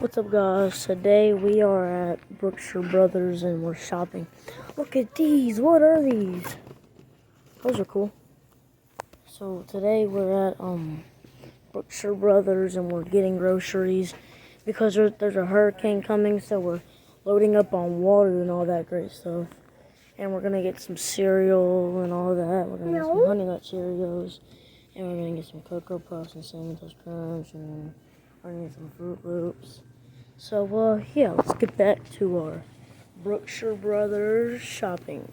What's up, guys? Today we are at Brookshire Brothers and we're shopping. Look at these. What are these? Those are cool. So today we're at Brookshire Brothers and we're getting groceries because there's a hurricane coming, so we're loading up on water and all that great stuff. And we're gonna get some cereal and all that. We're gonna get some Honey Nut Cheerios, and we're gonna get some Cocoa Puffs and Cinnamon Toast Crunch, and we're gonna get some Fruit Loops. So, yeah, let's get back to our Brookshire Brothers shopping.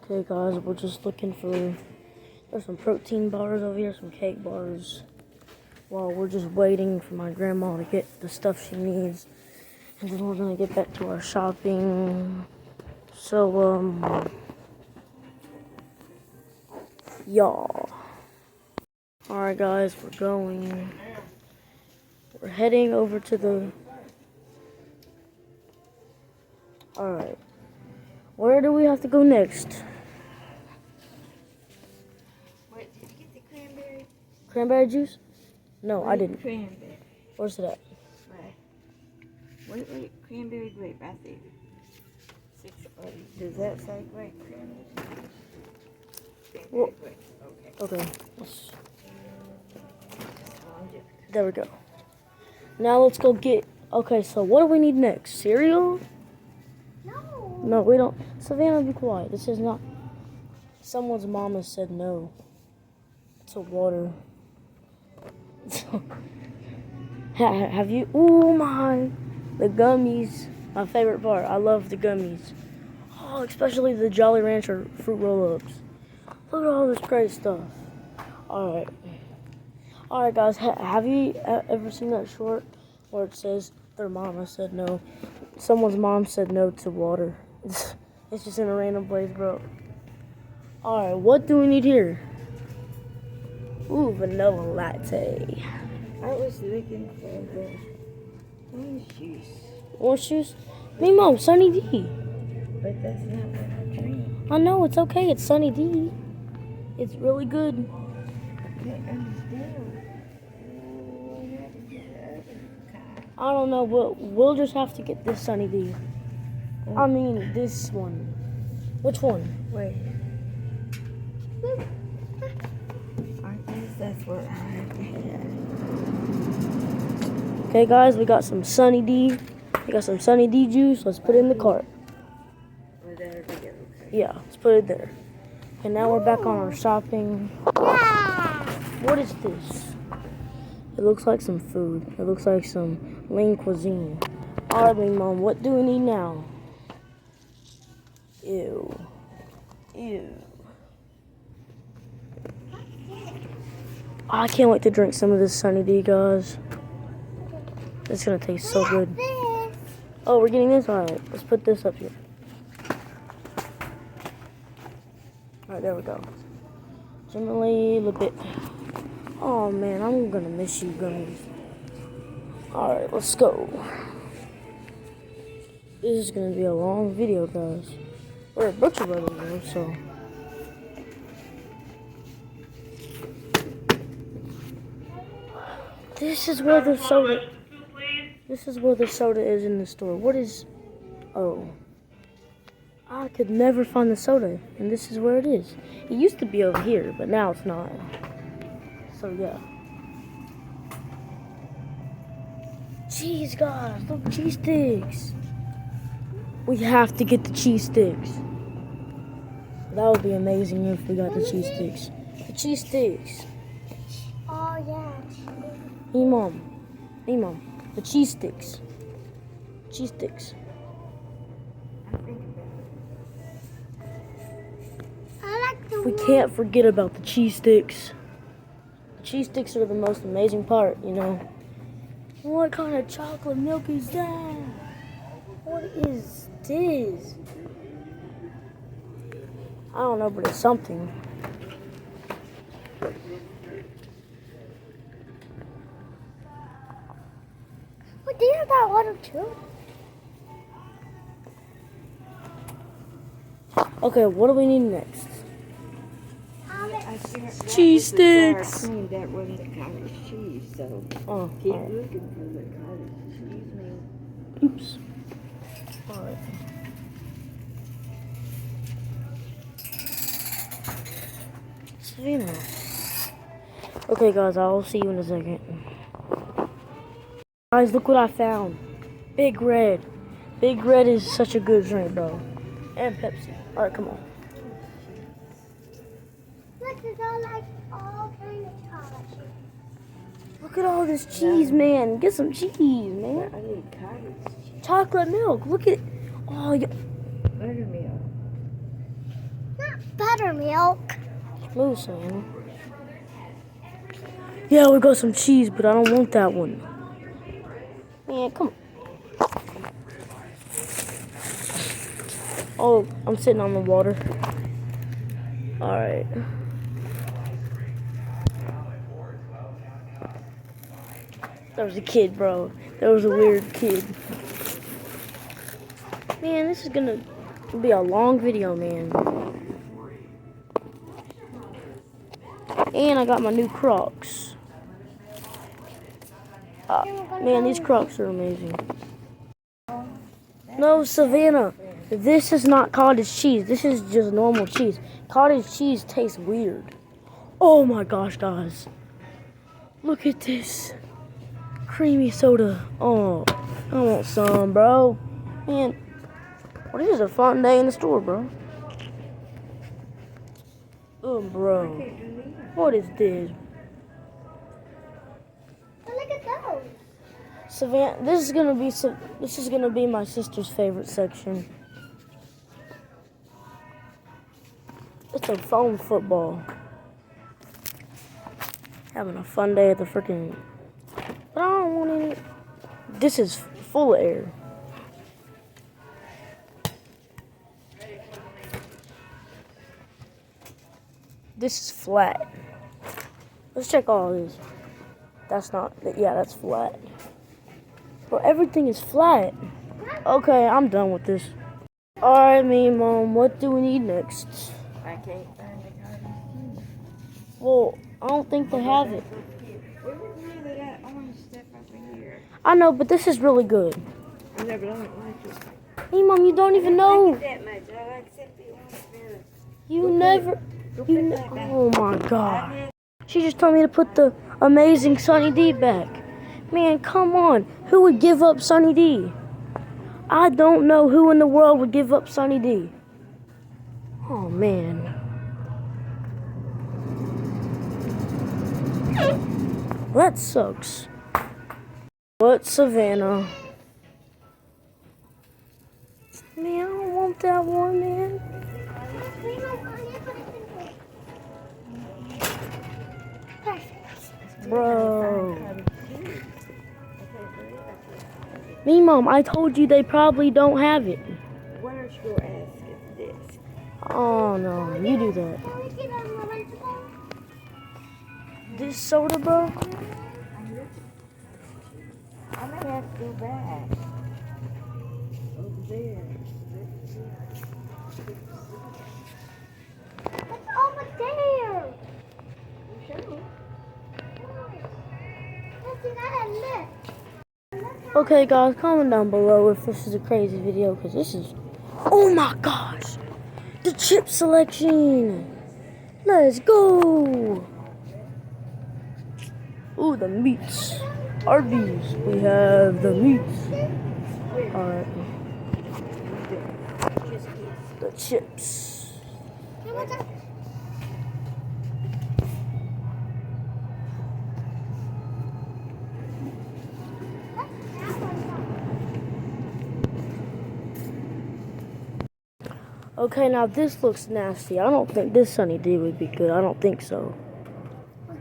Okay, guys, we're just looking for, there's some protein bars over here, some cake bars, while we're just waiting for my grandma to get the stuff she needs. And then we're gonna get back to our shopping. So, y'all. Alright, guys, we're heading over to the... Alright. Where do we have to go next? Wait, did you get the cranberry? Cranberry juice? No, I didn't. Cranberry. Where's it at? Right. Wait, cranberry grape, I think. Does that say grape? Cranberry Well, grape. Okay. There we go. Now let's go get... Okay, so what do we need next? Cereal? No, we don't. Savannah, be quiet. This is not... Someone's mama said no to water. Have you... Oh, my... The gummies. My favorite part. I love the gummies. Oh, especially the Jolly Rancher fruit roll-ups. Look at all this great stuff. Alright. Alright, guys. Have you ever seen that short where it says their mama said no? Someone's mom said no to water. It's just in a random place, bro. Alright, what do we need here? Ooh, vanilla latte. I was looking for the orange juice. Orange juice? Me, Mom, Sunny D. But that's not what I drink. I know, it's okay. It's Sunny D. It's really good. I can't understand. I don't know, but we'll just have to get this Sunny D. I mean, this one. Which one? Wait. I guess that's what I have to have. Okay, guys, we got some Sunny D. We got some Sunny D juice. Let's put it in the cart. Yeah, let's put it there. And now we're back on our shopping. What is this? It looks like some food. It looks like some lean cuisine. Alright, Mom, what do we need now? Ew. Ew. I can't wait to drink some of this Sunny D, guys. It's gonna taste so good. Oh, we're getting this? Alright, let's put this up here. Alright, there we go. Generally, a little bit. Oh man, I'm gonna miss you, gummies. Alright, let's go. This is gonna be a long video, guys. We're at Brookshire Brothers now, so. This is where the soda. This is where the soda is in the store. What is? Oh. I could never find the soda, and this is where it is. It used to be over here, but now it's not. So, yeah. Cheese, guys. Look, cheese sticks. We have to get the cheese sticks. That would be amazing if we got the cheese sticks. The cheese sticks. Oh, yeah. Hey, Mom. Hey, Mom. The cheese sticks. Cheese sticks. We can't forget about the cheese sticks. The cheese sticks are the most amazing part, you know. What kind of chocolate milk is that? What is this? I don't know, but it's something. What do you have that water too? Okay, what do we need next? cheese Sour sticks. cream, that wasn't the cottage cheese, so Oh, keep alright. looking for the cottage cheese, man. Oops. Alright. Savannah. Okay, guys, I'll see you in a second. Guys, look what I found. Big Red. Big Red is such a good drink, bro. And Pepsi. Alright, come on. Look, it's all like all kind of chocolate. Look at all this cheese, man. Get some cheese, man. I need cottage cheese. Chocolate milk. Look at. Oh, Buttermilk. Not buttermilk. smooth, Savannah. Yeah, we got some cheese, but I don't want that one. Man, come on. Oh, I'm sitting on the water. Alright. There was a kid, bro. There was a weird kid. Man, this is gonna be a long video, man. And I got my new Crocs. Man, these Crocs are amazing. No, Savannah. This is not cottage cheese. This is just normal cheese. Cottage cheese tastes weird. Oh my gosh, guys. Look at this. Creamy soda. Oh, I want some, bro. Man, well, this is a fun day in the store, bro. Oh, bro. What is this? Oh, look at those. Savannah, this is gonna be my sister's favorite section. It's a foam football. Having a fun day at the freaking. But I don't want any. This is full of air. This is flat. Let's check all this. That's not. Yeah, that's flat. Bro, everything is flat. Okay, I'm done with this. Alright, me, Mom, what do we need next? I can't find the cottage cheese. Well, I don't think they have it. What was none of that orange stuff up in here? I know, but this is really good. I never don't like it. Hey, Mom, you don't even I don't know. like it that much. I like except the orange better. You never. Go You put that back. oh my God. She just told me to put the amazing Sunny D back. Man, come on. Who would give up Sunny D? I don't know who in the world would give up Sunny D. Oh, man. That sucks. What, Savannah? Man, I don't want that one, man. Bro. Me, Mom, I told you they probably don't have it. Why don't you go ask at the desk? Oh, no. You do that. This soda, bro? I may have to go back. Over there. It's over there. Okay, guys, comment down below if this is a crazy video, because this is... Oh, my gosh. The chip selection. Let's go. Ooh, the meats. Arby's. We have the meats. Alright. The chips. Okay, now this looks nasty. I don't think this Sunny D would be good. I don't think so.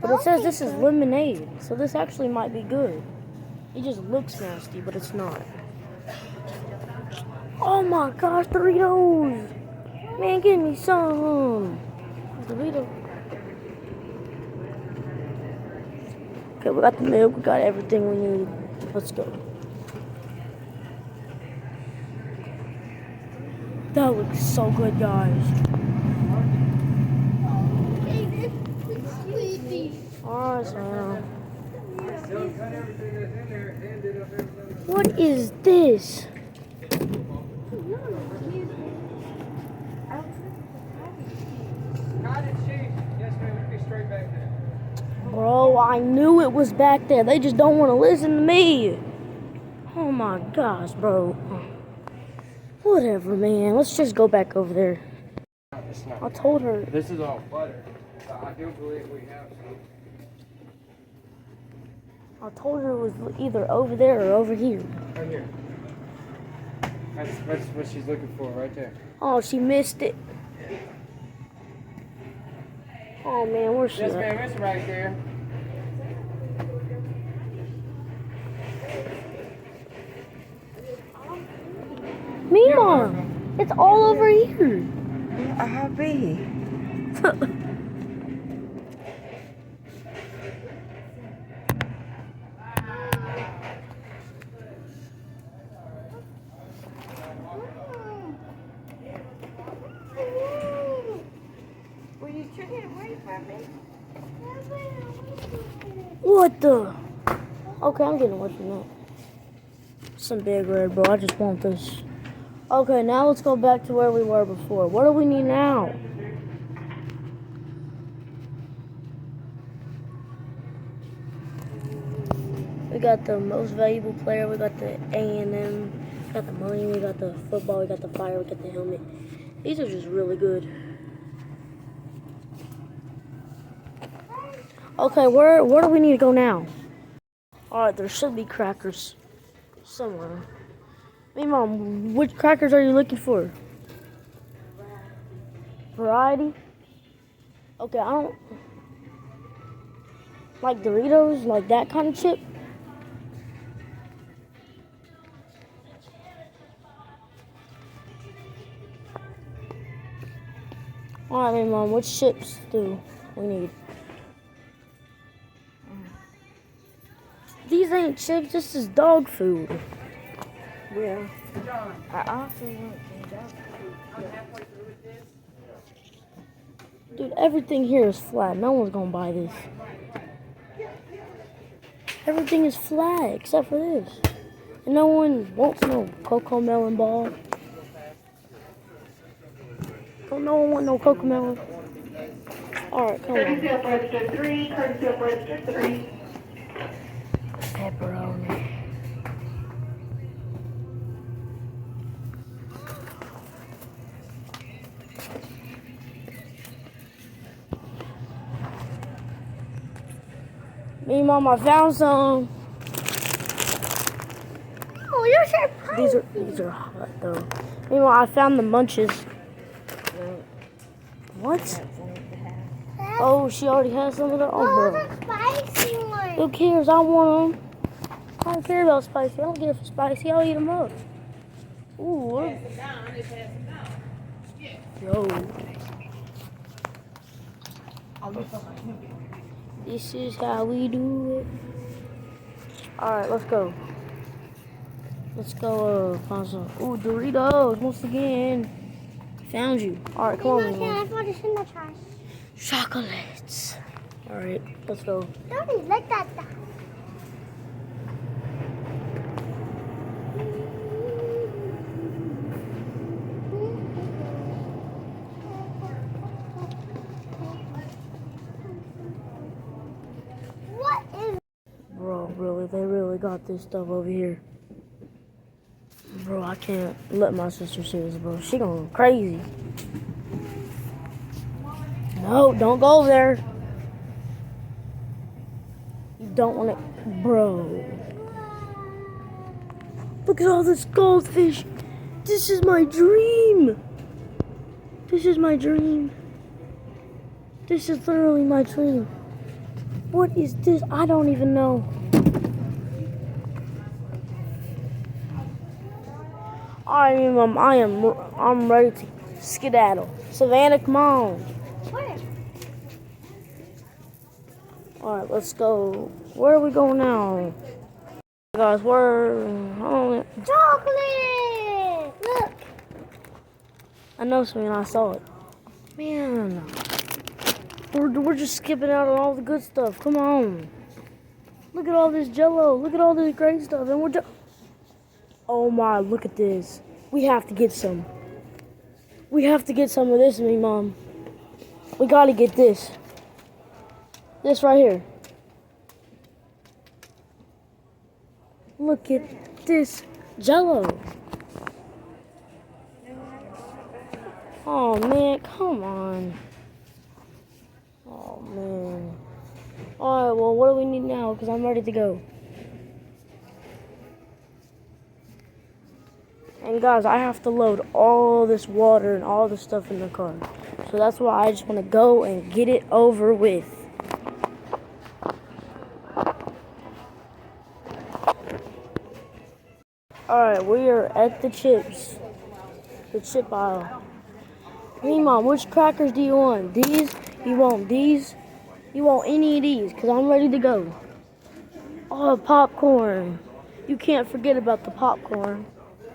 But it says this is lemonade, so this actually might be good. It just looks nasty, but it's not. Oh my gosh, Doritos! Man, give me some. Dorito. Okay, we got the milk, we got everything we need. Let's go. That looks so good, guys. nice, man. They'll cut everything that's in there and ended up everything. What is this? Cottage cheese. Yes, ma'am. It'll be straight back there. Bro, I knew it was back there. They just don't want to listen to me. Oh my gosh, bro. Whatever, man. Let's just go back over there. It's not. I told her. This is all butter. So I do believe we have some. I told her it was either over there or over here. Right here. That's what she's looking for right there. Oh, she missed it. Oh man, where's she Yes, at? ma'am. It's right there. Mima, it's all over here. How big? Will you turn it away from me? What the? Okay, I'm getting away from that. Some big red, bro. I just want this. Okay, now let's go back to where we were before. What do we need now? We got the most valuable player. We got the A&M. We got the money. We got the football. We got the fire. We got the helmet. These are just really good. Okay, where do we need to go now? Alright, there should be crackers somewhere. Hey, Mom, which crackers are you looking for? Variety? Okay, I don't... Like Doritos? Like that kind of chip? Alright, hey, Mom, which chips do we need? These ain't chips, this is dog food. Well, I also want some dog food. Dude, everything here is flat. No one's gonna buy this. Everything is flat except for this. And no one wants no cocoa melon ball. Don't no one want no cocoa melon. Alright, come on. Courtesy of register 3, courtesy of register 3. Pepperoni. Me, Mom, I found some. Oh, you're surprised. These are hot though. Me, Mom, I found the munches. What? Oh, she already has some of the. Oh, Oh, bro. the spicy one. Who cares? I want them. I don't care about spicy. I don't care if it's spicy. I'll eat them up. Ooh. Yo. This is how we do it. Alright, let's go. Let's go find some. Ooh, Doritos once again. Found you. Alright, come on. Can I put this in the trash? Chocolates. Alright, let's go. Don't like that. What is? Bro, really, they really got this stuff over here. Bro, I can't let my sister see this, bro. She gonna go crazy. No, don't go over there. You don't want to, bro. Look at all this goldfish. This is my dream. This is my dream. This is literally my dream. What is this? I don't even know. I'm ready to skedaddle. Savannah, come on. Where? Alright, let's go. Where are we going now? Guys, Chocolate! Look. I know something, I saw it. Man. We're just skipping out on all the good stuff. Come on. Look at all this Jello. Look at all this great stuff, and we're just. Oh my! Look at this. We have to get some. We have to get some of this, me mom. We gotta get this. This right here. Look at this Jello. Oh man, come on. Oh man. Alright, well, what do we need now? Because I'm ready to go. And guys, I have to load all this water and all this stuff in the car. So that's why I just want to go and get it over with. Alright, we are at the chips. The chip aisle. Hey mom, which crackers do you want? These? You want these? You want any of these? Because I'm ready to go. Oh, popcorn. You can't forget about the popcorn.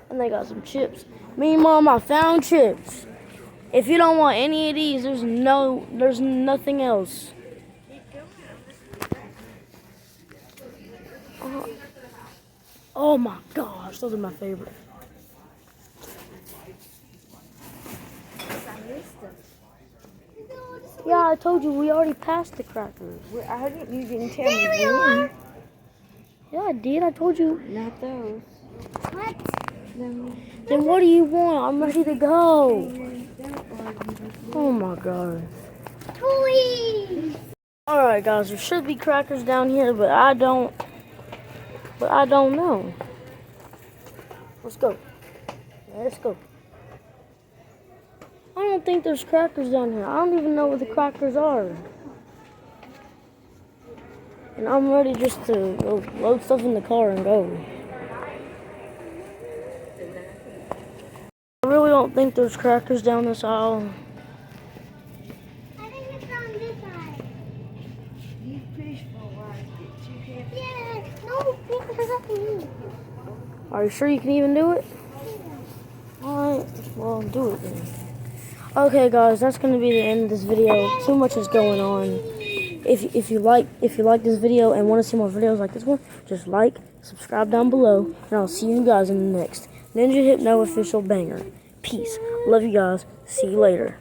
And they got some chips. Me and mom, I found chips. If you don't want any of these, there's nothing else. Oh my gosh, those are my favorite. Yeah, I told you we already passed the crackers. I didn't. You didn't tell me. There we are. Yeah, I did. I told you. Not those. What? Then what do you want? I'm ready to go. Oh my god. Toys. Alright guys, there should be crackers down here, but I don't know. Let's go. Let's go. I don't think there's crackers down here. I don't even know where the crackers are. And I'm ready just to load stuff in the car and go. I really don't think there's crackers down this aisle. I think it's on this side. You push for a while. Get too heavy. Yeah. No, because I can eat. Are you sure you can even do it? Alright, well, do it then. Okay guys, that's gonna be the end of this video. Too much is going on. If you like this video and want to see more videos like this one, just like, subscribe down below, and I'll see you guys in the next Ninja Hypno official banger. Peace. Love you guys. See you later.